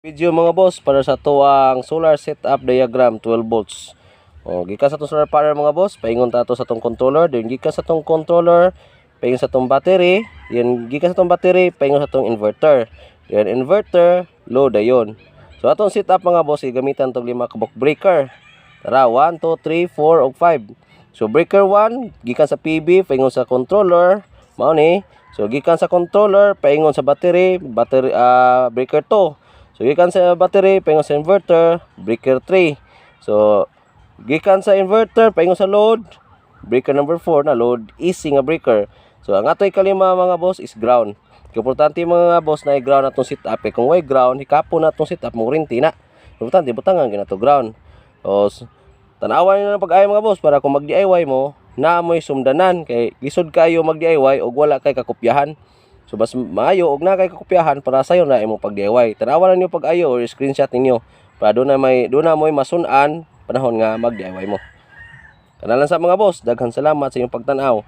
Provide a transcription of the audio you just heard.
Video mga boss para sa tuwang solar setup diagram 12 volts. Gikan sa tong solar panel mga boss, paingon ta to sa tong controller, then gikan sa tong controller, paingon sa tong battery, then gikan sa tong battery, paingon sa tong inverter. Then inverter, load ayon. So atong setup mga boss, gamitan tong 5 kabok breaker. Tara, 1, 2, 3, 4 ug 5. So breaker 1 gikan sa PB, paingon sa controller, mao ni. So gikan sa controller, paingon sa battery, breaker 2. So gikan sa battery paingon sa inverter, breaker 3. So gikan sa inverter paingon sa load, breaker number 4 na load easy nga breaker. So ang atoy kalima mga boss is ground. Importante mga boss na i-ground atong setup. Kung way ground, hikapon na atong setup mo rinti na. Importante butangan ginato ground. So tanawan niyo na pag-ayo mga boss para kung mag-DIY mo, na mo'y sumdanan kay lisod kayo mag-DIY og wala kay kakopyahan. So bas maayo og na kay kakopyahan para sayo na imong pag-DIY. Tanawan niyo pag-ayo or screenshot ninyo para do na mo'y masun-an panahon nga mag-DIY mo. Kanalan sa mga boss, daghan salamat sa inyong pagtan-aw.